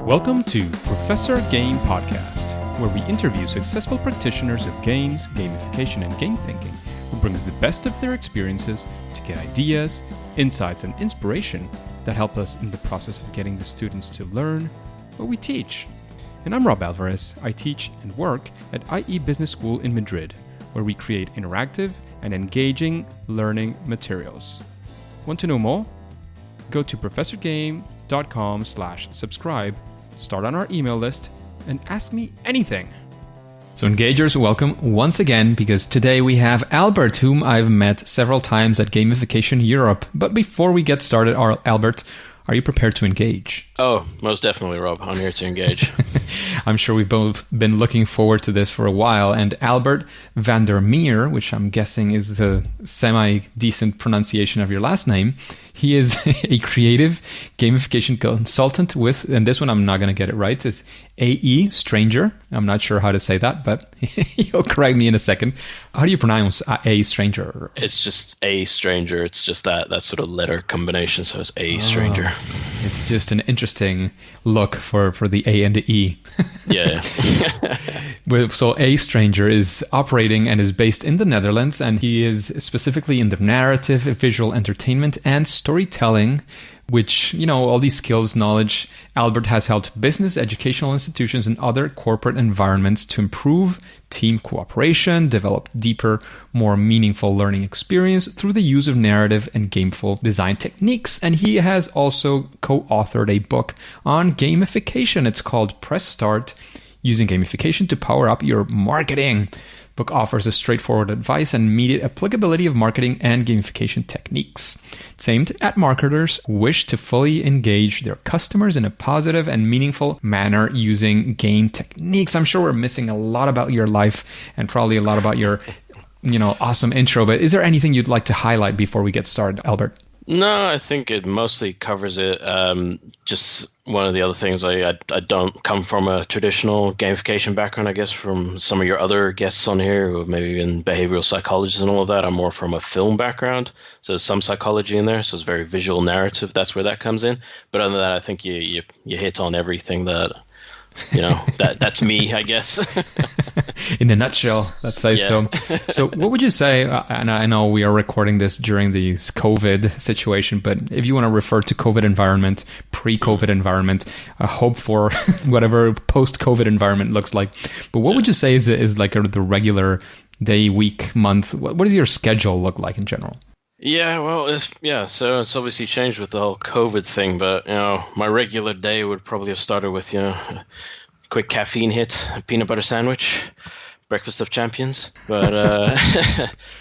Welcome to Professor Game Podcast, where we interview successful practitioners of games, gamification, and game thinking who brings the best of their experiences to get ideas, insights, and inspiration that help us in the process of getting the students to learn what we teach. And I'm Rob Alvarez. I teach and work at IE Business School in Madrid, where we create interactive and engaging learning materials. Want to know more? Go to professorgame.com/subscribe, start on our email list, and ask me anything. So engagers, welcome once again, because today we have Albert, whom I've met several times at Gamification Europe. But before we get started, Albert, are you prepared to engage? Oh, most definitely, Rob. I'm here to engage. I'm sure we've both been looking forward to this for a while. And Albert van der Meer, which I'm guessing is the semi-decent pronunciation of your last name, he is a creative gamification consultant with, and this one I'm not going to get it right, it's aeStranger. I'm not sure how to say that, but you'll correct me in a second. How do you pronounce aeStranger? It's just aeStranger. It's just that sort of letter combination, so it's aeStranger. Oh, it's just an interesting look for the A and the E. Yeah. So aeStranger is operating and is based in the Netherlands, and he is specifically in the narrative, visual entertainment, and storytelling, which, all these skills, knowledge, Albert has helped business, educational institutions, and other corporate environments to improve team cooperation, develop deeper, more meaningful learning experience through the use of narrative and gameful design techniques. And he has also co-authored a book on gamification. It's called Press Start, Using Gamification to Power Up Your Marketing. Book offers a straightforward advice and immediate applicability of marketing and gamification techniques. It's aimed at marketers who wish to fully engage their customers in a positive and meaningful manner using game techniques. I'm sure we're missing a lot about your life and probably a lot about your, awesome intro, but is there anything you'd like to highlight before we get started, Albert? No, I think it mostly covers it. Just one of the other things, I don't come from a traditional gamification background, I guess, from some of your other guests on here who have maybe been behavioral psychologists and all of that. I'm more from a film background, so there's some psychology in there, so it's very visual narrative. That's where that comes in. But other than that, I think you hit on everything that, that's me, I guess. In a nutshell, let's say so. So what would you say, and I know we are recording this during the COVID situation, but if you want to refer to COVID environment, pre-COVID environment, hope for whatever post-COVID environment looks like. But what would you say is like the regular day, week, month? What does your schedule look like in general? Yeah, well, so it's obviously changed with the whole COVID thing, but, my regular day would probably have started with, a quick caffeine hit, a peanut butter sandwich, breakfast of champions. But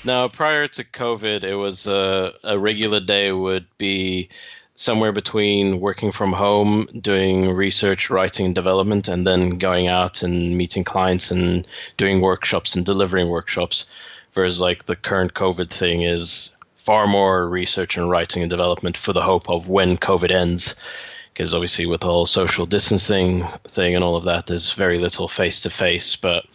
no, prior to COVID, it was a regular day would be somewhere between working from home, doing research, writing, and development, and then going out and meeting clients and doing workshops and delivering workshops. Whereas like the current COVID thing is far more research and writing and development for the hope of when COVID ends. Because obviously with the whole social distancing thing and all of that, there's very little face-to-face. But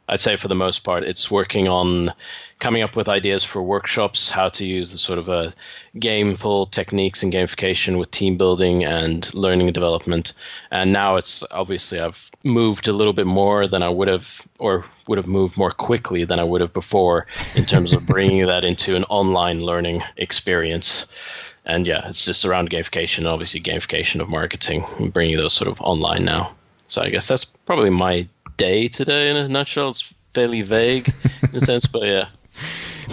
I'd say for the most part, it's working on coming up with ideas for workshops, how to use the sort of gameful techniques and gamification with team building and learning and development. And now it's obviously I've moved a little bit more than I would have, or would have moved more quickly than I would have before in terms of bringing that into an online learning experience. And yeah, it's just around gamification, obviously gamification of marketing, and bringing those sort of online now. So I guess that's probably my day today in a nutshell. It's fairly vague in a sense, but yeah.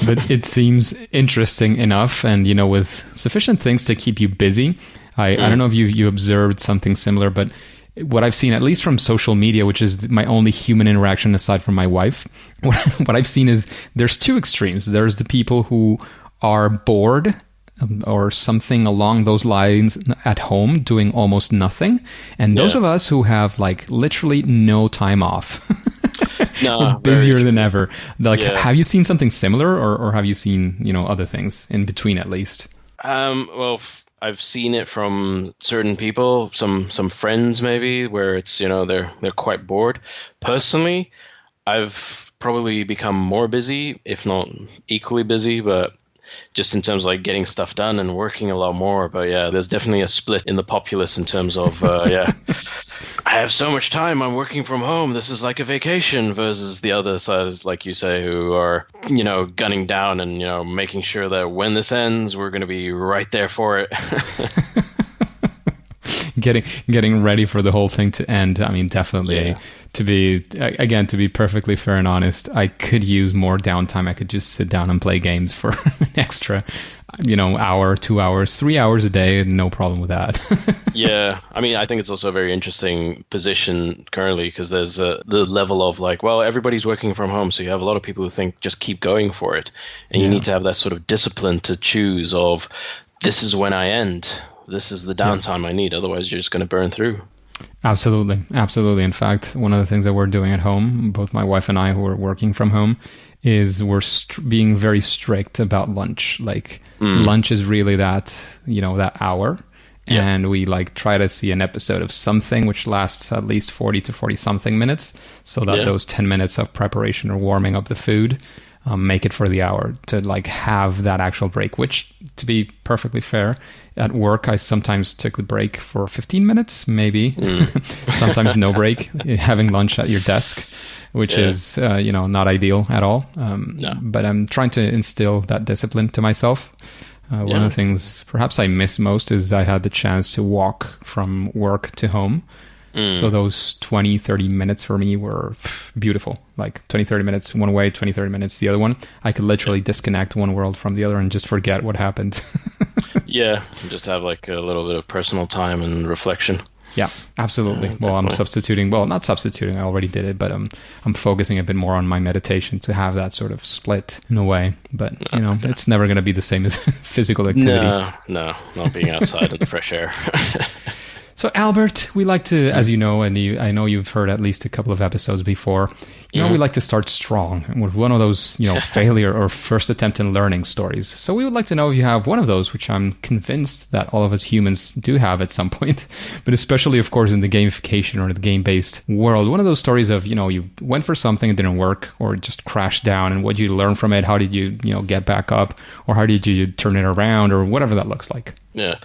But it seems interesting enough, and with sufficient things to keep you busy. I don't know if you observed something similar, but what I've seen, at least from social media, which is my only human interaction aside from my wife, what I've seen is there's two extremes. There's the people who are bored or something along those lines at home doing almost nothing, and those of us who have like literally no time off. No, busier than ever. Like, have you seen something similar, or have you seen other things in between at least? Well, I've seen it from certain people, some friends maybe, where it's they're quite bored. Personally, I've probably become more busy, if not equally busy, but just in terms of like getting stuff done and working a lot more. But yeah, there's definitely a split in the populace in terms of I have so much time. I'm working from home. This is like a vacation. Versus the other side is, like you say, who are, gunning down and, making sure that when this ends, we're going to be right there for it. Getting ready for the whole thing to end. I mean, definitely. Yeah. To be perfectly fair and honest, I could use more downtime. I could just sit down and play games for an extra, hour, 2 hours, 3 hours a day. No problem with that. Yeah. I mean, I think it's also a very interesting position currently because there's the level of like, well, everybody's working from home. So you have a lot of people who think just keep going for it. And you need to have that sort of discipline to choose of this is when I end. This is the downtime I need. Otherwise, you're just going to burn through. Absolutely. In fact, one of the things that we're doing at home, both my wife and I who are working from home, is we're being very strict about lunch. Like lunch is really that hour. Yeah. And we try to see an episode of something which lasts at least 40 to 40 something minutes. So that those 10 minutes of preparation or warming up the food make it for the hour to have that actual break, which, to be perfectly fair, at work I sometimes took the break for 15 minutes maybe. Sometimes no break, having lunch at your desk, which is not ideal at all. No. But I'm trying to instill that discipline to myself. One of the things perhaps I miss most is I had the chance to walk from work to home. So those 20, 30 minutes for me were beautiful. 20, 30 minutes one way, 20, 30 minutes the other one. I could literally disconnect one world from the other and just forget what happened. Yeah, just have a little bit of personal time and reflection. Yeah, absolutely. Well, I'm substituting. Well, not substituting. I already did it, but I'm focusing a bit more on my meditation to have that sort of split in a way. But it's never going to be the same as physical activity. No, not being outside in the fresh air. So, Albert, we like to, as you know, and I know you've heard at least a couple of episodes before, we like to start strong with one of those, failure or first attempt in learning stories. So we would like to know if you have one of those, which I'm convinced that all of us humans do have at some point, but especially, of course, in the gamification or the game-based world. One of those stories of, you went for something, it didn't work, or it just crashed down, and what did you learn from it? How did you, get back up? Or how did you turn it around? Or whatever that looks like. Yeah.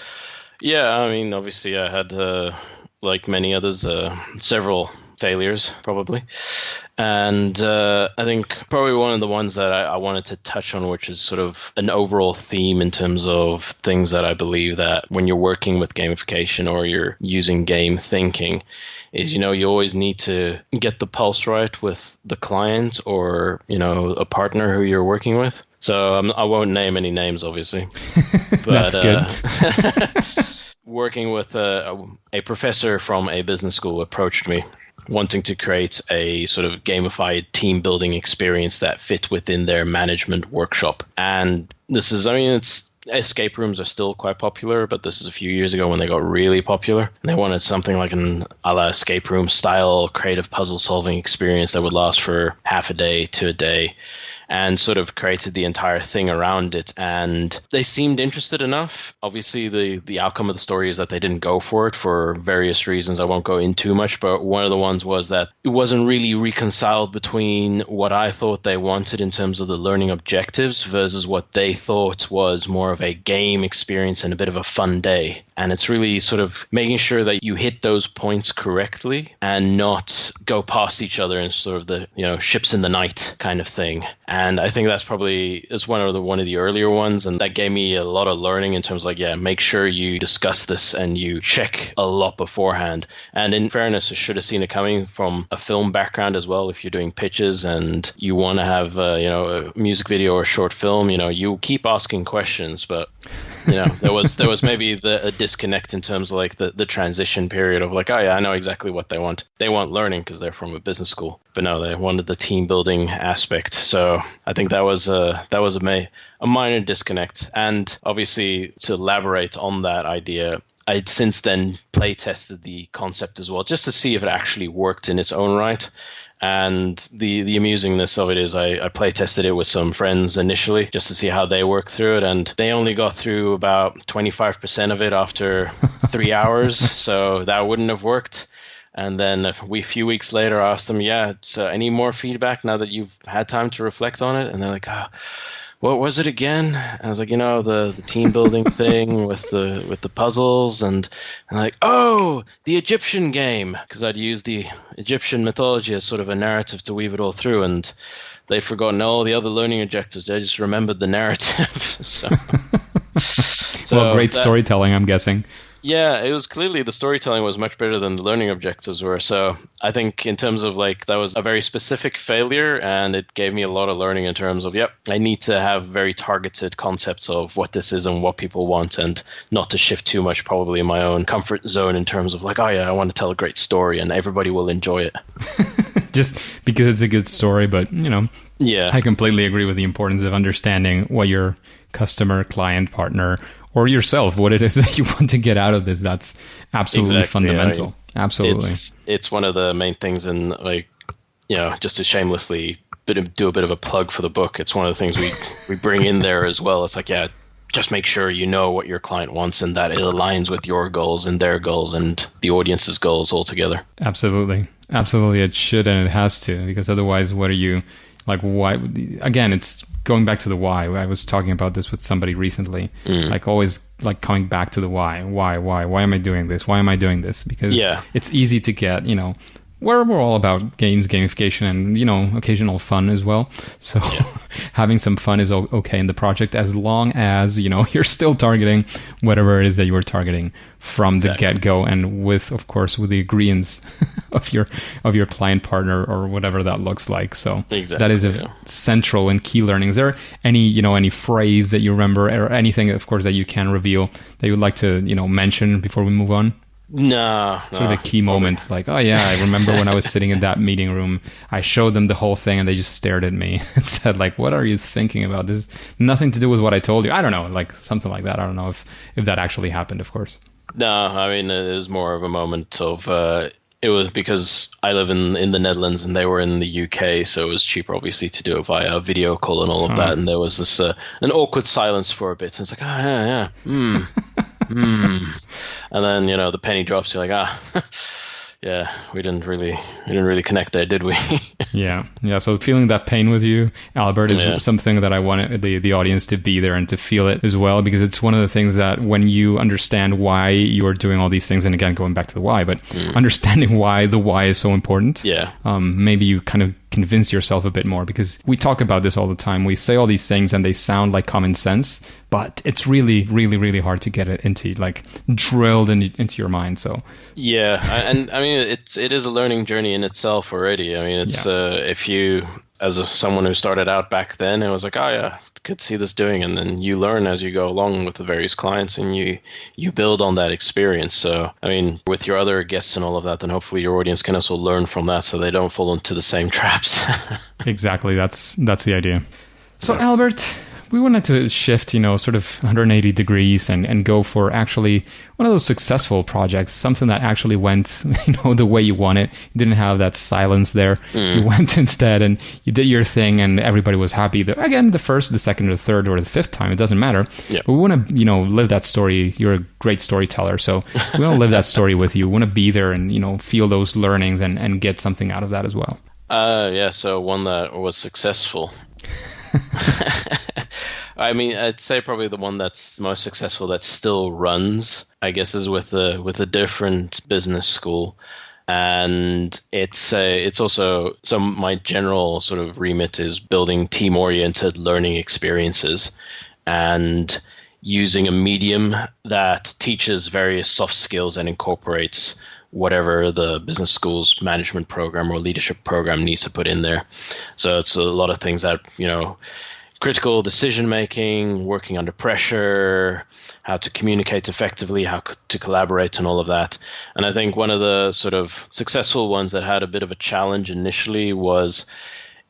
Yeah, I mean, obviously I had, like many others, several failures probably. And I think probably one of the ones that I wanted to touch on, which is sort of an overall theme in terms of things that I believe that when you're working with gamification or you're using game thinking, is, you always need to get the pulse right with the client or, a partner who you're working with. So I won't name any names, obviously. But, that's good. Working with a professor from a business school approached me wanting to create a sort of gamified team building experience that fit within their management workshop. And this is, escape rooms are still quite popular, but this is a few years ago when they got really popular. And they wanted something like an a la escape room style creative puzzle solving experience that would last for half a day to a day, and sort of created the entire thing around it. And they seemed interested enough. Obviously, the outcome of the story is that they didn't go for it for various reasons. I won't go into too much, but one of the ones was that it wasn't really reconciled between what I thought they wanted in terms of the learning objectives versus what they thought was more of a game experience and a bit of a fun day. And it's really sort of making sure that you hit those points correctly and not go past each other in sort of the, ships in the night kind of thing. And I think that's probably is one of the earlier ones, and that gave me a lot of learning in terms of make sure you discuss this and you check a lot beforehand. And in fairness, I should have seen it coming from a film background as well. If you're doing pitches and you want to have a music video or a short film, you keep asking questions, but there was maybe a disconnect in terms of the transition period of I know exactly what they want. They want learning because they're from a business school, but no, they wanted the team building aspect. So I think that was a minor disconnect. And obviously, to elaborate on that idea, I'd since then play tested the concept as well, just to see if it actually worked in its own right. And the amusingness of it is I play tested it with some friends initially just to see how they work through it. And they only got through about 25% of it after 3 hours. So that wouldn't have worked. And then a few weeks later, I asked them, any more feedback now that you've had time to reflect on it? And they're like, what was it again? I was like, the team building thing with the puzzles, and like, oh, the Egyptian game, because I'd used the Egyptian mythology as sort of a narrative to weave it all through, and they'd forgotten all the other learning objectives. They just remembered the narrative. Well, great storytelling, I'm guessing. Yeah, it was clearly the storytelling was much better than the learning objectives were. So I think in terms of like, that was a very specific failure, and it gave me a lot of learning in terms of, I need to have very targeted concepts of what this is and what people want, and not to shift too much probably in my own comfort zone in terms of like, oh yeah, I want to tell a great story and everybody will enjoy it. Just because it's a good story, but yeah, I completely agree with the importance of understanding what your customer, client, partner, or yourself, what it is that you want to get out of this. That's absolutely fundamental. Absolutely. It's one of the main things, in like, just to shamelessly do a bit of a plug for the book. It's one of the things we bring in there as well. It's like, just make sure you know what your client wants and that it aligns with your goals and their goals and the audience's goals altogether. Absolutely. Absolutely. It should, and it has to, because otherwise, what are you, like, why? Again, it's going back to the why. I was talking about this with somebody recently, like always like coming back to the why am I doing this? Why am I doing this? Because it's easy to get, we're all about games, gamification, and, occasional fun as well. So having some fun is okay in the project, as long as, you're still targeting whatever it is that you were targeting from the get-go, and with, of course, with the agreements of your client partner or whatever that looks like. So that is a central and key learning. Is there any phrase that you remember, or anything, of course, that you can reveal that you would like to, mention before we move on? No. Sort of a key moment, like, oh yeah, I remember when I was sitting in that meeting room, I showed them the whole thing and they just stared at me and said, like, what are you thinking about? This nothing to do with what I told you. I don't know, like something like that. I don't know if that actually happened, of course. No, I mean, it was more of a moment of, it was because I live in the Netherlands and they were in the UK, so it was cheaper, obviously, to do it via video call and all of that. And there was this an awkward silence for a bit. And it's like, and then the penny drops. You're like, we didn't really connect there, did we? yeah. So feeling that pain with you, Albert, is something that I wanted the audience to be there and to feel it as well, because it's one of the things that when you understand why you are doing all these things, and again going back to the why, but understanding why the why is so important. Maybe you kind of convince yourself a bit more, because we talk about this all the time. We say all these things and they sound like common sense, but it's really, really, really hard to get it into, like, drilled into your mind. So and I mean, it is a learning journey in itself already. I mean, it's if you, as someone who started out back then, it was like, could see this doing, and then you learn as you go along with the various clients, and you build on that experience. So I mean, with your other guests and all of that, then hopefully your audience can also learn from that, so they don't fall into the same traps. Exactly, that's the idea. So Albert, we wanted to shift, sort of 180 degrees and go for actually one of those successful projects, something that actually went, the way you want it. You didn't have that silence there. You went instead and you did your thing and everybody was happy. Again, the first, the second, or the third, or the fifth time, it doesn't matter. But we want to, live that story. You're a great storyteller. So we want to live that story with you. We want to be there and, feel those learnings and get something out of that as well. So one that was successful. I mean, I'd say probably the one that's most successful that still runs, I guess, is with a different business school. And it's also, so my general sort of remit is building team-oriented learning experiences and using a medium that teaches various soft skills and incorporates whatever the business school's management program or leadership program needs to put in there. So it's a lot of things that, critical decision making, working under pressure, how to communicate effectively, how to collaborate, and all of that. And I think one of the sort of successful ones that had a bit of a challenge initially was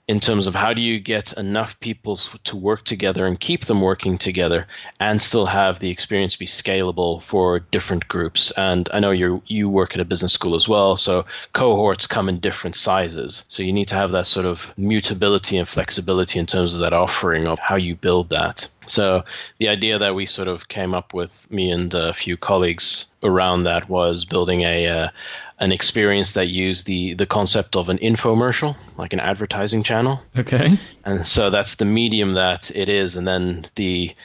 in terms of how do you get enough people to work together and keep them working together and still have the experience be scalable for different groups. And I know you work at a business school as well, so cohorts come in different sizes. So you need to have that sort of mutability and flexibility in terms of that offering of how you build that. So the idea that we sort of came up with, me and a few colleagues around that, was building an experience that used the concept of an infomercial, like an advertising channel. Okay. And so that's the medium that it is. And then the,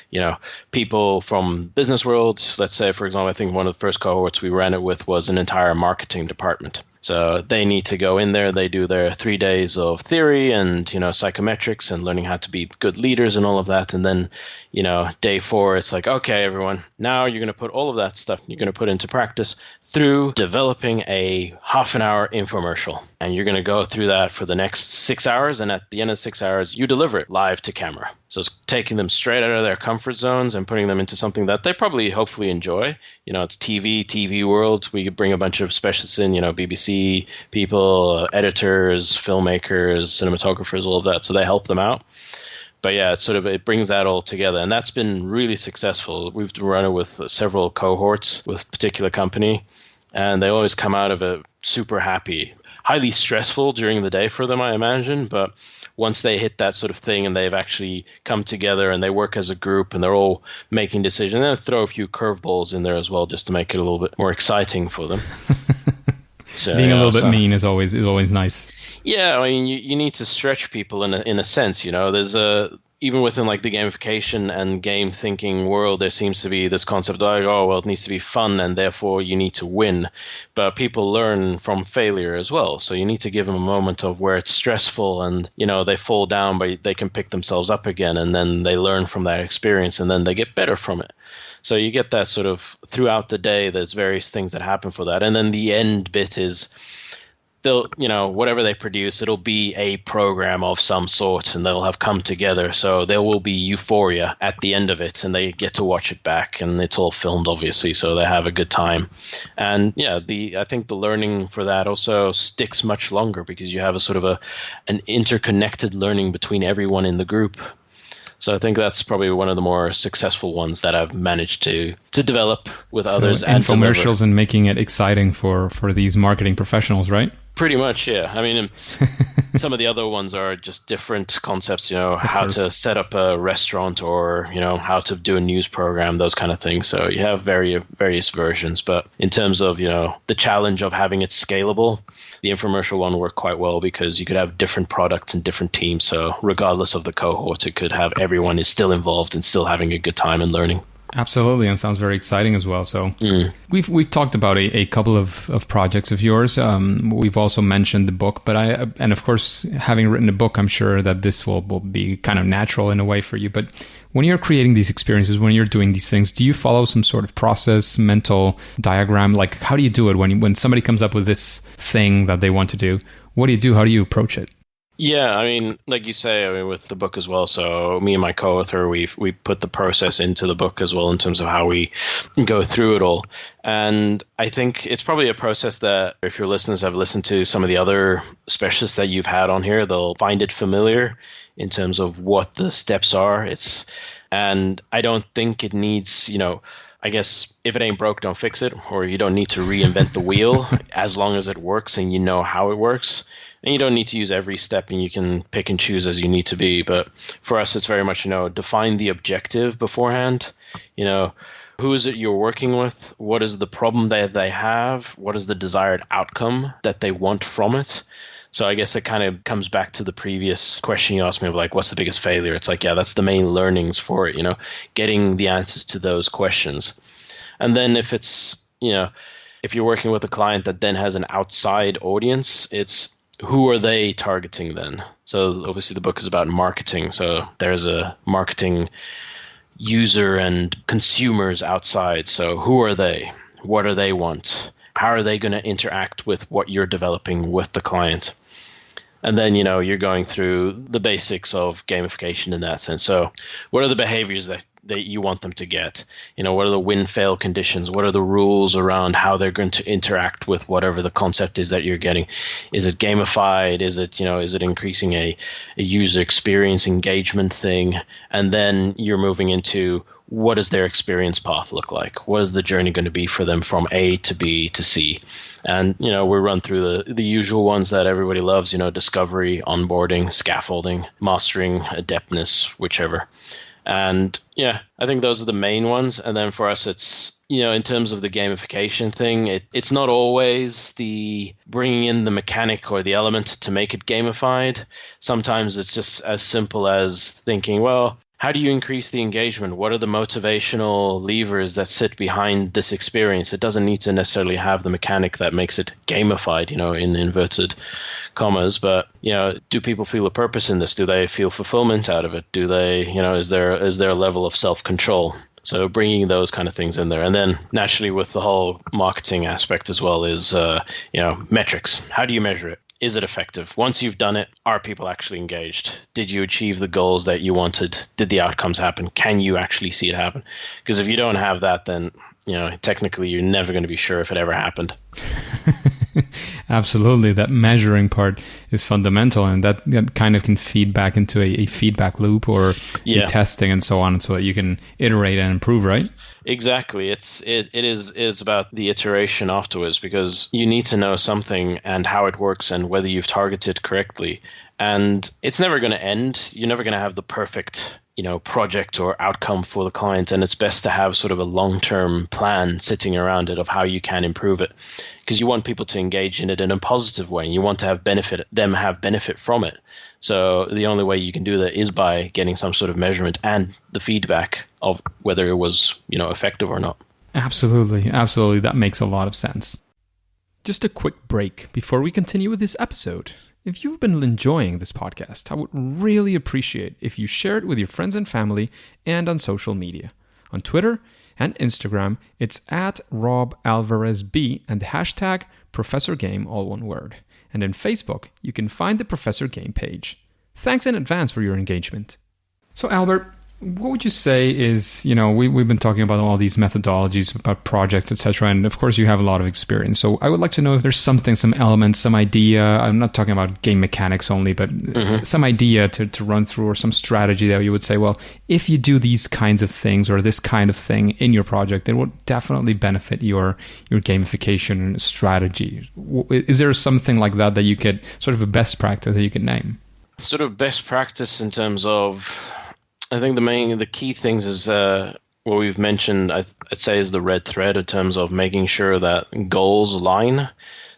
people from business world, let's say, for example, I think one of the first cohorts we ran it with was an entire marketing department. So they need to go in there. They do their 3 days of theory and, psychometrics and learning how to be good leaders and all of that. And then, day 4, it's like, okay, everyone, now you're going to put all of that stuff you're going to put into practice through developing a half-an-hour infomercial. And you're going to go through that for the next 6 hours. And at the end of 6 hours, you deliver it live to camera. So it's taking them straight out of their comfort zones and putting them into something that they probably hopefully enjoy. It's TV world. We could bring a bunch of specialists in, BBC people, editors, filmmakers, cinematographers, all of that. So they help them out. But yeah, it brings that all together. And that's been really successful. We've run it with several cohorts with a particular company, and they always come out of it super happy. Highly stressful during the day for them, I imagine, but once they hit that sort of thing and they've actually come together and they work as a group and they're all making decisions, and throw a few curveballs in there as well just to make it a little bit more exciting for them. So, being a little bit mean is always nice. Yeah, I mean, you need to stretch people in a sense. There's even within like the gamification and game thinking world, there seems to be this concept like, oh, well, it needs to be fun and therefore you need to win. But people learn from failure as well. So you need to give them a moment of where it's stressful and, they fall down, but they can pick themselves up again. And then they learn from that experience and then they get better from it. So you get that sort of throughout the day, there's various things that happen for that. And then the end bit is they'll, whatever they produce, it'll be a program of some sort and they'll have come together. So there will be euphoria at the end of it and they get to watch it back and it's all filmed, obviously. So they have a good time. And yeah, I think the learning for that also sticks much longer because you have a sort of an interconnected learning between everyone in the group. So I think that's probably one of the more successful ones that I've managed to develop with others. And infomercials and making it exciting for these marketing professionals, right? Pretty much, yeah. I mean, some of the other ones are just different concepts, how to set up a restaurant or, how to do a news program, those kind of things. So you have various versions. But in terms of, the challenge of having it scalable, the infomercial one worked quite well because you could have different products and different teams. So regardless of the cohort, it could have everyone is still involved and still having a good time and learning. Absolutely, and sounds very exciting as well. So we've talked about a couple of projects of yours. We've also mentioned the book, but and of course, having written a book, I'm sure that this will be kind of natural in a way for you. But when you're creating these experiences, when you're doing these things, do you follow some sort of process, mental diagram? Like, how do you do it when somebody comes up with this thing that they want to do? What do you do? How do you approach it? Yeah, I mean, like you say, with the book as well. So me and my co-author, we put the process into the book as well in terms of how we go through it all. And I think it's probably a process that if your listeners have listened to some of the other specialists that you've had on here, they'll find it familiar in terms of what the steps are. And I don't think it needs, I guess if it ain't broke, don't fix it, or you don't need to reinvent the wheel as long as it works and you know how it works. And you don't need to use every step and you can pick and choose as you need to be. But for us, it's very much, define the objective beforehand. Who is it you're working with? What is the problem that they have? What is the desired outcome that they want from it? So I guess it kind of comes back to the previous question you asked me of like, what's the biggest failure? It's like, yeah, that's the main learnings for it, getting the answers to those questions. And then if it's, if you're working with a client that then has an outside audience, it's who are they targeting then? So obviously the book is about marketing. So there's a marketing user and consumers outside. So who are they? What do they want? How are they going to interact with what you're developing with the client? And then, you're going through the basics of gamification in that sense. So what are the behaviors that you want them to get? What are the win-fail conditions? What are the rules around how they're going to interact with whatever the concept is that you're getting? Is it gamified? Is it increasing a user experience engagement thing? And then you're moving into what does their experience path look like? What is the journey going to be for them from A to B to C? And, we run through the usual ones that everybody loves, discovery, onboarding, scaffolding, mastering, adeptness, whichever. And yeah, I think those are the main ones. And then for us, it's, in terms of the gamification thing, it's not always the bringing in the mechanic or the element to make it gamified. Sometimes it's just as simple as thinking, well, how do you increase the engagement? What are the motivational levers that sit behind this experience? It doesn't need to necessarily have the mechanic that makes it gamified, in inverted commas. But, do people feel a purpose in this? Do they feel fulfillment out of it? Do they, is there a level of self-control? So bringing those kind of things in there. And then naturally with the whole marketing aspect as well is, metrics. How do you measure it? Is it effective? Once you've done it, are people actually engaged? Did you achieve the goals that you wanted? Did the outcomes happen? Can you actually see it happen? Because if you don't have that, then, technically you're never going to be sure if it ever happened. Absolutely. That measuring part is fundamental, and that kind of can feed back into a feedback loop or testing and so on, so that you can iterate and improve, right? Exactly. It's about the iteration afterwards, because you need to know something and how it works and whether you've targeted correctly. And it's never going to end. You're never going to have the perfect, project or outcome for the client. And it's best to have sort of a long-term plan sitting around it of how you can improve it, because you want people to engage in it in a positive way, and you want to have benefit from it. So the only way you can do that is by getting some sort of measurement and the feedback of whether it was, effective or not. Absolutely. Absolutely. That makes a lot of sense. Just a quick break before we continue with this episode. If you've been enjoying this podcast, I would really appreciate if you share it with your friends and family and on social media. On Twitter and Instagram, it's @RobAlvarezB and the hashtag #ProfessorGame, all one word. And in Facebook, you can find the Professor Game page. Thanks in advance for your engagement. So Albert, what would you say is, we've been talking about all these methodologies, about projects, etc. And of course you have a lot of experience. So I would like to know if there's something, some elements, some idea. I'm not talking about game mechanics only, but some idea to run through, or some strategy that you would say, well, if you do these kinds of things or this kind of thing in your project, it would definitely benefit your gamification strategy. Is there something like that you could, sort of a best practice that you could name? Sort of best practice in terms of, I think the key things is what we've mentioned, I'd say, is the red thread in terms of making sure that goals align.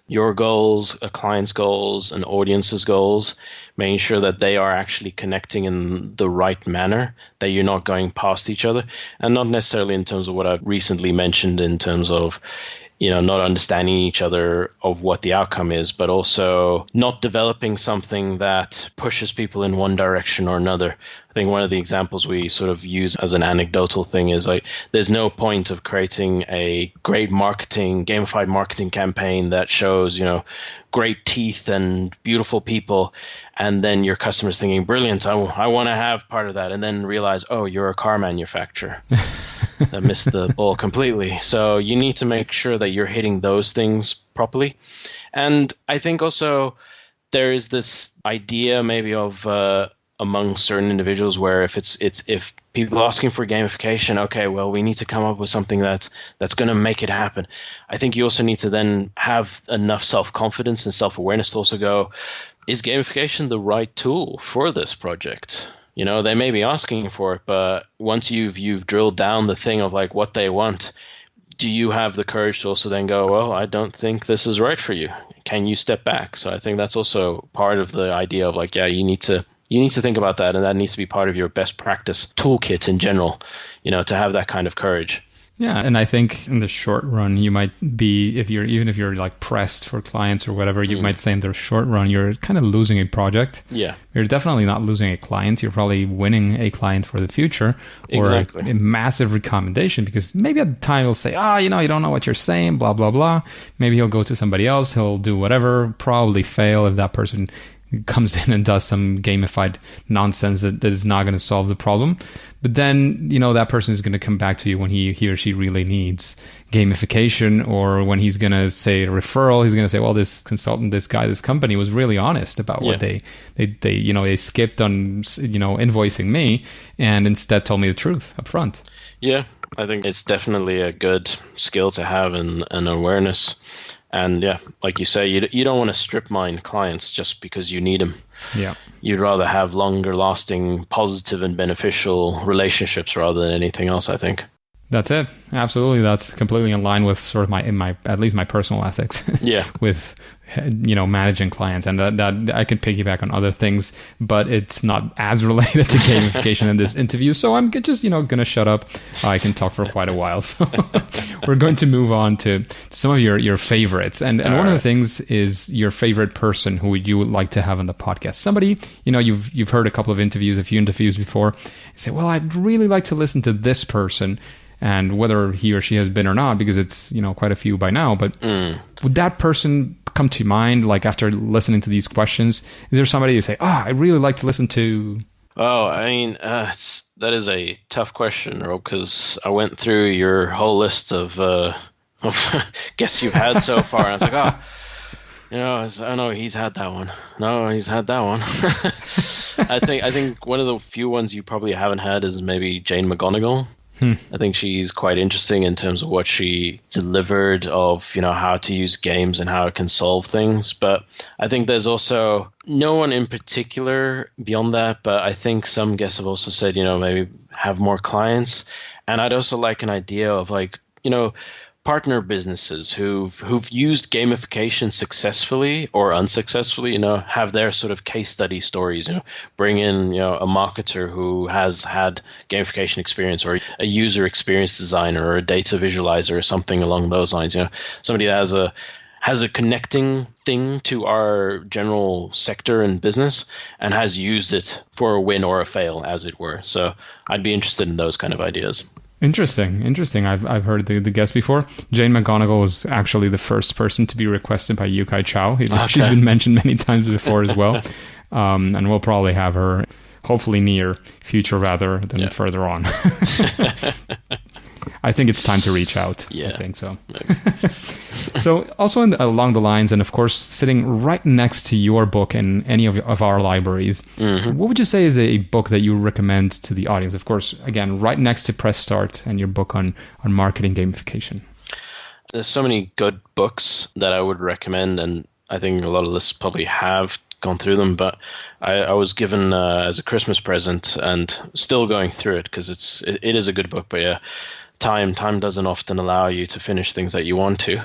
Your goals, a client's goals, an audience's goals, making sure that they are actually connecting in the right manner, that you're not going past each other, and not necessarily in terms of what I've recently mentioned in terms of, not understanding each other of what the outcome is, but also not developing something that pushes people in one direction or another. I think one of the examples we sort of use as an anecdotal thing is like, there's no point of creating a great gamified marketing campaign that shows, great teeth and beautiful people, and then your customer's thinking, brilliant, I want to have part of that, and then realize, oh, you're a car manufacturer. That missed the ball completely. So you need to make sure that you're hitting those things properly. And I think also there is this idea maybe of among certain individuals where if people are asking for gamification, okay, well, we need to come up with something that's going to make it happen. I think you also need to then have enough self-confidence and self-awareness to also go, is gamification the right tool for this project? They may be asking for it, but once you've drilled down the thing of like what they want, do you have the courage to also then go, well, I don't think this is right for you. Can you step back? So I think that's also part of the idea of like, you need to think about that, and that needs to be part of your best practice toolkit in general, to have that kind of courage. Yeah, and I think in the short run, you might be, even if you're like pressed for clients or whatever, you might say in the short run, you're kind of losing a project. Yeah. You're definitely not losing a client. You're probably winning a client for the future, or a massive recommendation, because maybe at the time he'll say, you don't know what you're saying, blah, blah, blah. Maybe he'll go to somebody else. He'll do whatever, probably fail if that person comes in and does some gamified nonsense that is not going to solve the problem. But then, that person is going to come back to you when he or she really needs gamification, or when he's going to say a referral, he's going to say, well, this consultant, this guy, this company was really honest about what they skipped on, invoicing me, and instead told me the truth up front. Yeah, I think it's definitely a good skill to have, and an awareness. And yeah, like you say, you don't want to strip mine clients just because you need them. Yeah. You'd rather have longer lasting, positive and beneficial relationships rather than anything else, I think. That's it. Absolutely. That's completely in line with sort of my at least my personal ethics. Yeah. With, managing clients, and that I could piggyback on other things, but it's not as related to gamification in this interview. So I'm just, going to shut up. I can talk for quite a while. So we're going to move on to some of your favorites. And one of the things is your favorite person who you would like to have on the podcast. Somebody, you've heard a couple of interviews, a few interviews before. You say, well, I'd really like to listen to this person. And whether he or she has been or not, because it's, quite a few by now, but would that person come to mind, like after listening to these questions? Is there somebody you say, I'd really like to listen to? Oh, I mean, that is a tough question, Rob, because I went through your whole list of guests you've had so far, and I was like, I know he's had that one. No, he's had that one. I think one of the few ones you probably haven't had is maybe Jane McGonigal. I think she's quite interesting in terms of what she delivered of, how to use games and how it can solve things. But I think there's also no one in particular beyond that. But I think some guests have also said, maybe have more clients. And I'd also like an idea of partner businesses who've used gamification successfully or unsuccessfully, have their sort of case study stories, bring in, a marketer who has had gamification experience, or a user experience designer, or a data visualizer, or something along those lines, somebody that has a connecting thing to our general sector and business and has used it for a win or a fail, as it were. So I'd be interested in those kind of ideas. Interesting. I've heard the guest before. Jane McGonigal was actually the first person to be requested by Yukai Chow. Okay. She's been mentioned many times before as well. And we'll probably have her hopefully near future rather than further on. I think it's time to reach out. Yeah. I think so. So also along the lines, and of course, sitting right next to your book in any of our libraries, what would you say is a book that you recommend to the audience? Of course, again, right next to Press Start and your book on marketing gamification. There's so many good books that I would recommend, and I think a lot of listeners probably have gone through them, but I was given as a Christmas present, and still going through it because it is a good book, but yeah. Time doesn't often allow you to finish things that you want to.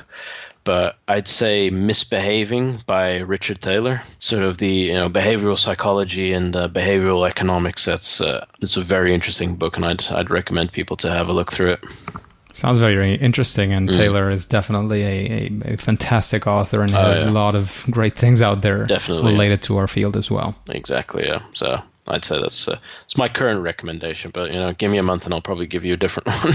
But I'd say Misbehaving by Richard Thaler, sort of the behavioral psychology and behavioral economics. It's a very interesting book, and I'd recommend people to have a look through it. Sounds very interesting, and Taylor is definitely a fantastic author, and has a lot of great things out there related to our field as well. Exactly, yeah. So I'd say it's my current recommendation, but give me a month and I'll probably give you a different one.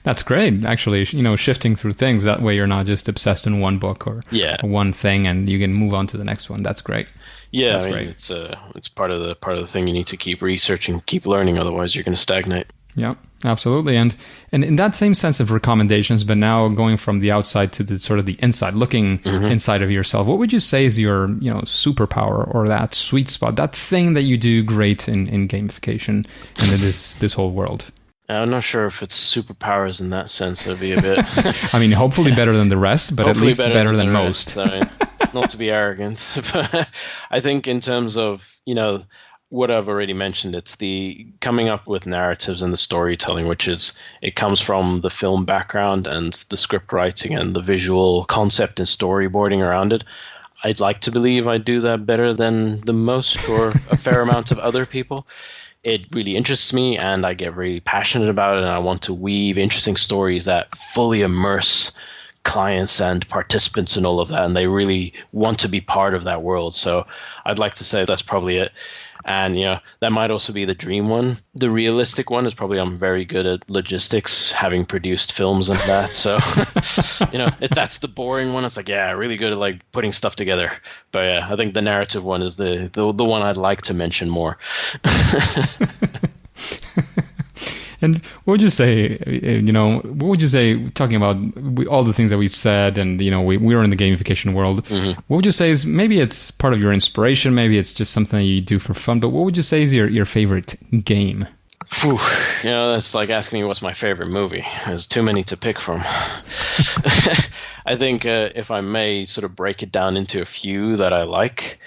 That's great, actually. Shifting through things, that way you're not just obsessed in one book or one thing, and you can move on to the next one. That's great. Yeah, I mean, it's part of the thing. You need to keep researching, keep learning, otherwise you're going to stagnate. Yeah, absolutely. And in that same sense of recommendations, but now going from the outside to the sort of the inside, looking inside of yourself, what would you say is your superpower, or that sweet spot, that thing that you do great in gamification and in this whole world? I'm not sure if it's superpowers in that sense. It'd be a bit. I mean, hopefully better than the rest, but hopefully at least better than most. I mean, not to be arrogant, but I think in terms of what I've already mentioned, it's the coming up with narratives and the storytelling, it comes from the film background and the script writing and the visual concept and storyboarding around it. I'd like to believe I do that better than the most or a fair amount of other people. It really interests me, and I get really passionate about it, and I want to weave interesting stories that fully immerse clients and participants and all of that, and they really want to be part of that world. So I'd like to say that's probably it. And that might also be the dream one. The realistic one is probably I'm very good at logistics, having produced films and that. So if that's the boring one, it's like, really good at putting stuff together. But yeah, I think the narrative one is the one I'd like to mention more. And what would you say, talking about all the things that we've said, and, we're in the gamification world, what would you say is, maybe it's part of your inspiration, maybe it's just something that you do for fun, but what would you say is your favorite game? Phew, that's like asking me what's my favorite movie. There's too many to pick from. I think if I may sort of break it down into a few that I like,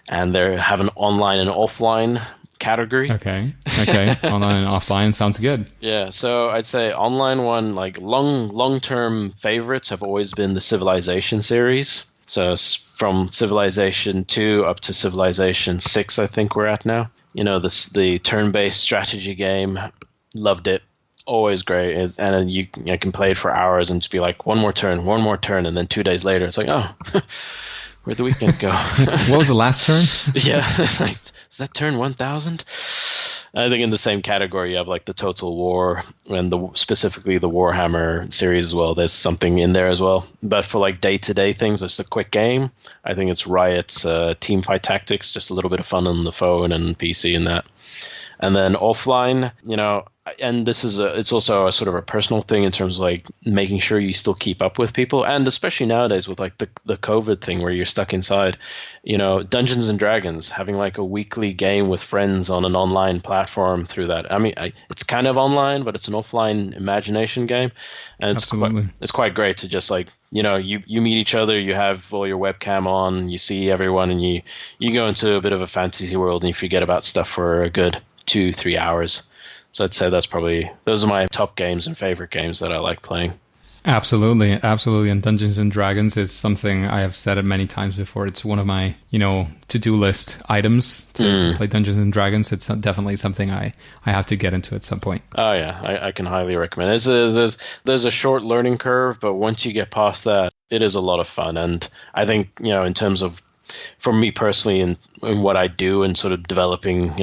and they have an online and offline category. Okay. Online and offline sounds good. Yeah, so I'd say online one, like long-term favorites have always been the Civilization series. So from Civilization 2 up to Civilization 6, I think we're at now. The turn-based strategy game, loved it. Always great. And then you can play it for hours and just be like, one more turn, and then 2 days later, it's like, oh, where'd the weekend go? What was the last turn? Yeah, like, is that turn 1000? I think in the same category, you have like the Total War and specifically the Warhammer series as well. There's something in there as well. But for like day-to-day things, it's a quick game. I think it's Riot's Teamfight Tactics, just a little bit of fun on the phone and PC and that. And then offline, and it's also a sort of a personal thing in terms of like making sure you still keep up with people, and especially nowadays with like the COVID thing where you're stuck inside, Dungeons and Dragons, having like a weekly game with friends on an online platform through that. I mean, it's kind of online, but it's an offline imagination game, and it's quite great to just like, you meet each other, you have all your webcam on, you see everyone, and you go into a bit of a fantasy world and you forget about stuff for a good 2-3 hours. So I'd say those are my top games and favorite games that I like playing. Absolutely. And Dungeons and Dragons is something I have said it many times before. It's one of my, to-do list items to play Dungeons and Dragons. It's definitely something I have to get into at some point. Oh yeah, I can highly recommend it. There's a short learning curve, but once you get past that, it is a lot of fun. And I think, in terms of, for me personally and what I do and sort of developing,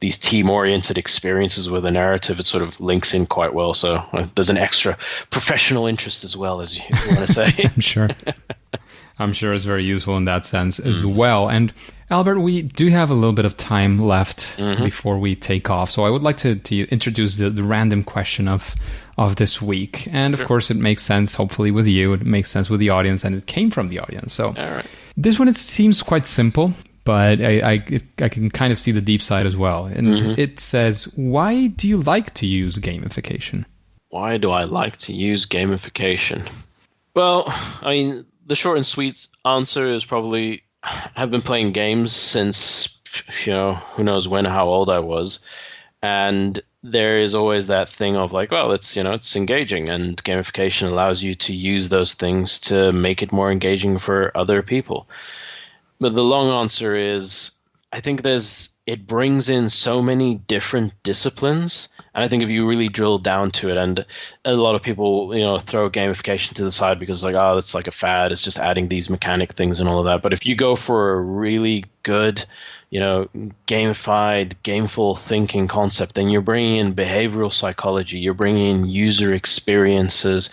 these team-oriented experiences with a narrative, it sort of links in quite well. So there's an extra professional interest as well, as you want to say. I'm sure it's very useful in that sense as well. And Albert, we do have a little bit of time left before we take off. So I would like to introduce the random question of this week. And of course, it makes sense, hopefully, with you. It makes sense with the audience, and it came from the audience. So all right. This one, it seems quite simple, but I can kind of see the deep side as well. And it says, why do you like to use gamification? Why do I like to use gamification? Well, I mean, the short and sweet answer is probably I've been playing games since, who knows when, how old I was. And there is always that thing of like, well, it's engaging, and gamification allows you to use those things to make it more engaging for other people. But the long answer is, I think it brings in so many different disciplines. And I think if you really drill down to it, and a lot of people, throw gamification to the side because like, oh, it's like a fad. It's just adding these mechanic things and all of that. But if you go for a really good, gamified, gameful thinking concept, then you're bringing in behavioral psychology, you're bringing in user experiences,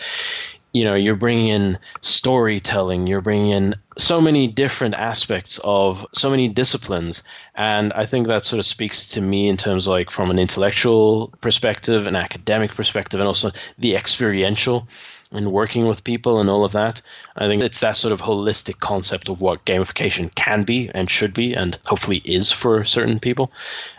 you're bringing in storytelling, you're bringing in so many different aspects of so many disciplines. And I think that sort of speaks to me in terms of like from an intellectual perspective, an academic perspective, and also the experiential and working with people and all of that. I think it's that sort of holistic concept of what gamification can be and should be, and hopefully is for certain people.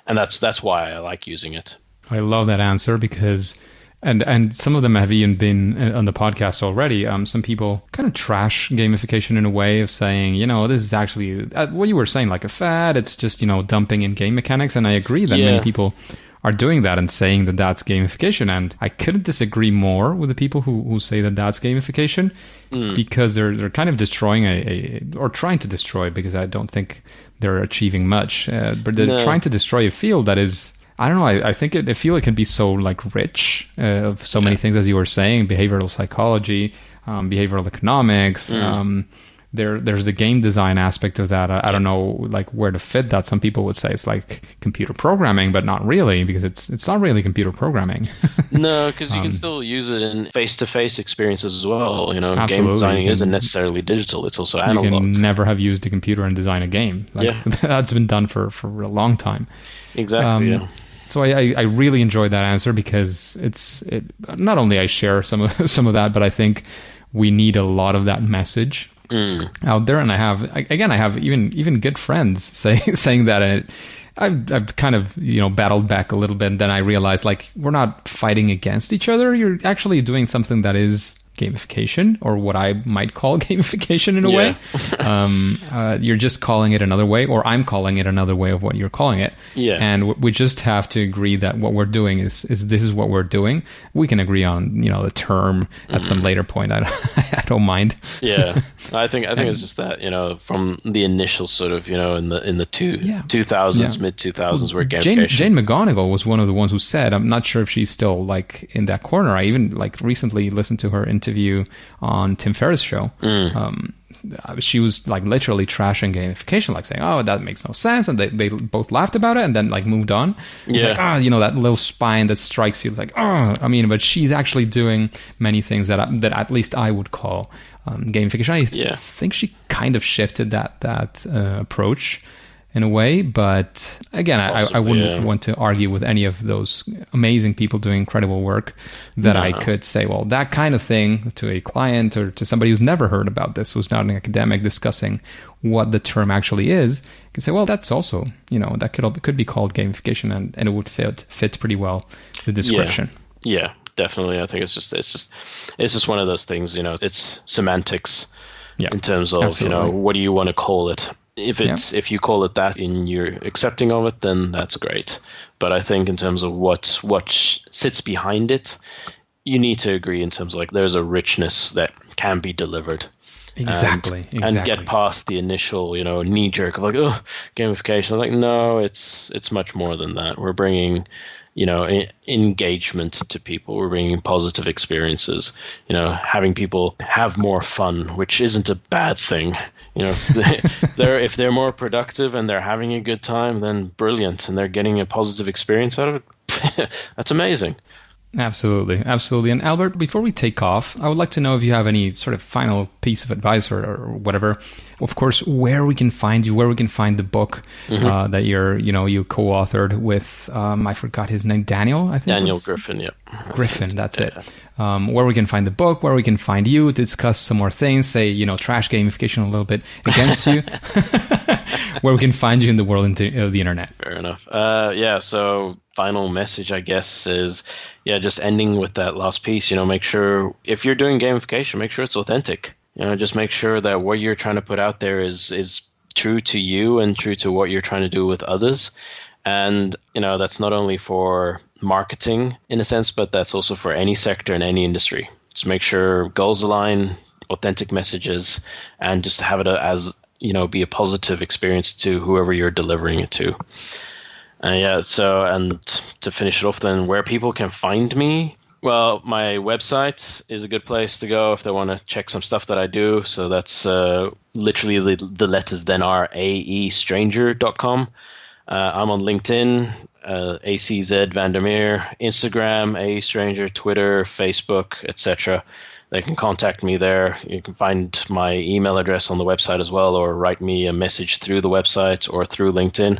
And that's why I like using it. I love that answer because... And some of them have even been on the podcast already. Some people kind of trash gamification in a way of saying, this is actually what you were saying, like a fad. It's just, dumping in game mechanics. And I agree that many people are doing that and saying that that's gamification. And I couldn't disagree more with the people who say that that's gamification because they're kind of destroying or trying to destroy, because I don't think they're achieving much. But they're trying to destroy a field that is... I don't know. I think I feel it can be so like rich of so many things, as you were saying, behavioral psychology, behavioral economics. There's the game design aspect of that. I don't know like where to fit that. Some people would say it's like computer programming, but not really, because it's not really computer programming. No, because you can still use it in face-to-face experiences as well. Absolutely. Game designing isn't necessarily digital; it's also analog. You can never have used a computer and design a game. That's been done for a long time. Exactly. Yeah. So I really enjoyed that answer because it not only I share some of that, but I think we need a lot of that message out there. And I have even good friends saying that, I've kind of, battled back a little bit, and then I realized, like, we're not fighting against each other. You're actually doing something that is gamification, or what I might call gamification in a way. You're just calling it another way, or I'm calling it another way of what you're calling it. Yeah. And we just have to agree that what we're doing is this is what we're doing. We can agree on, the term at some later point. I don't mind. Yeah. I think it's just that, from the initial sort of, in the 2000s, mid 2000s, where gamification. Jane McGonigal was one of the ones who said, I'm not sure if she's still like in that corner. I even like recently listened to her interview on Tim Ferriss' show. She was like literally trashing gamification, like saying, "Oh, that makes no sense," and they both laughed about it and then like moved on. It's like, that little spine that strikes you, like, but she's actually doing many things that at least I would call gamification. I think she kind of shifted that approach in a way, but again, I wouldn't want to argue with any of those amazing people doing incredible work that I could say, well, that kind of thing to a client or to somebody who's never heard about this, who's not an academic discussing what the term actually is, can say, well, that's also, that could be called gamification, and it would fit pretty well the description. Yeah, definitely. I think it's just one of those things, it's semantics in terms of, absolutely. What do you want to call it? If you call it that and you're accepting of it, then that's great. But I think in terms of what sits behind it, you need to agree in terms of like there's a richness that can be delivered. Exactly. And get past the initial, knee jerk of like, oh, gamification. I was like, no, it's much more than that. We're bringing, engagement to people. We're bringing positive experiences, having people have more fun, which isn't a bad thing. If they're more productive and they're having a good time, then brilliant, and they're getting a positive experience out of it. That's amazing. Absolutely. And Albert, before we take off, I would like to know if you have any sort of final piece of advice or whatever. Of course, where we can find you, where we can find the book that you co-authored with, I forgot his name, Daniel, I think. Daniel Griffin, yeah. Griffin, that's it. Where we can find the book, where we can find you, discuss some more things, say, trash gamification a little bit against you, where we can find you in the world of the internet. Fair enough. So final message, I guess, is, just ending with that last piece, make sure, if you're doing gamification, make sure it's authentic. Just make sure that what you're trying to put out there is true to you and true to what you're trying to do with others. And, that's not only for marketing in a sense, but that's also for any sector in any industry. Just make sure goals align, authentic messages, and just have it as, be a positive experience to whoever you're delivering it to. And to finish it off then, where people can find me, well, my website is a good place to go if they want to check some stuff that I do. So that's literally the letters then are aeStranger.com. I'm on LinkedIn, ACZ Vandermeer, Instagram, aeStranger, Twitter, Facebook, etc. They can contact me there. You can find my email address on the website as well, or write me a message through the website or through LinkedIn.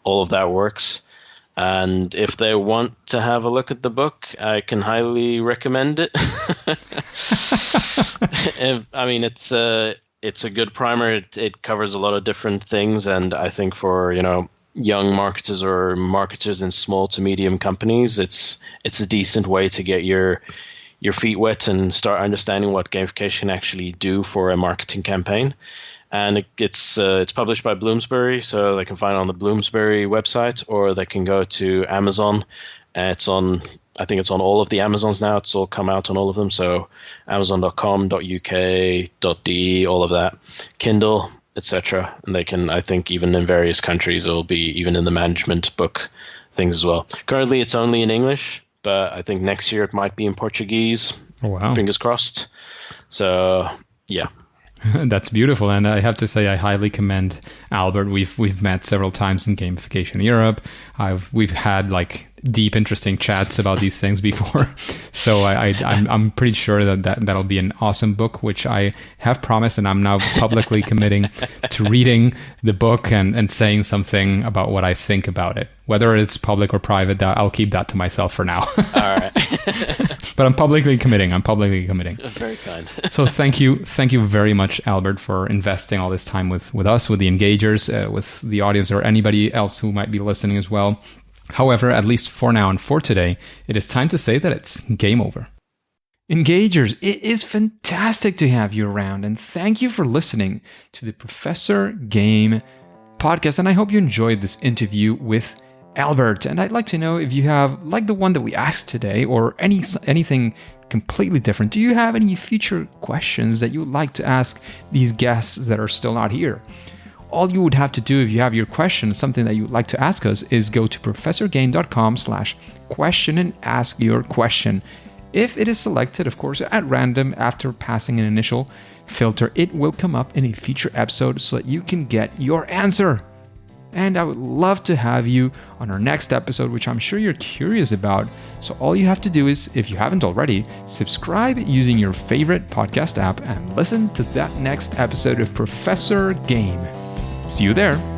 All of that works. And if they want to have a look at the book, I can highly recommend it. It's a good primer. It covers a lot of different things, and I think for young marketers or marketers in small to medium companies, it's a decent way to get your feet wet and start understanding what gamification can actually do for a marketing campaign. And it's published by Bloomsbury, so they can find it on the Bloomsbury website, or they can go to Amazon. I think it's on all of the Amazons now. It's all come out on all of them. So amazon.com.uk.de, all of that, Kindle, etc. And they can, I think, even in various countries, it'll be even in the management book things as well. Currently, it's only in English, but I think next year it might be in Portuguese. Oh, wow. Fingers crossed. So, yeah. That's beautiful, and I have to say I highly commend Albert. We've met several times in Gamification Europe. We've had like deep, interesting chats about these things before. So I'm pretty sure that'll be an awesome book, which I have promised, and I'm now publicly committing to reading the book and saying something about what I think about it. Whether it's public or private, I'll keep that to myself for now. All right. But I'm publicly committing. Very kind. So thank you very much, Albert, for investing all this time with us, with the engagers, with the audience, or anybody else who might be listening as well. However, at least for now and for today, it is time to say that it's game over. Engagers, it is fantastic to have you around, and thank you for listening to the Professor Game podcast. And I hope you enjoyed this interview with Albert. And I'd like to know if you have, like the one that we asked today, or anything completely different. Do you have any future questions that you would like to ask these guests that are still not here? All you would have to do if you have your question, something that you would like to ask us, is go to professorgame.com/question and ask your question. If it is selected, of course, at random after passing an initial filter, it will come up in a future episode so that you can get your answer. And I would love to have you on our next episode, which I'm sure you're curious about. So all you have to do is, if you haven't already, subscribe using your favorite podcast app and listen to that next episode of Professor Game. See you there.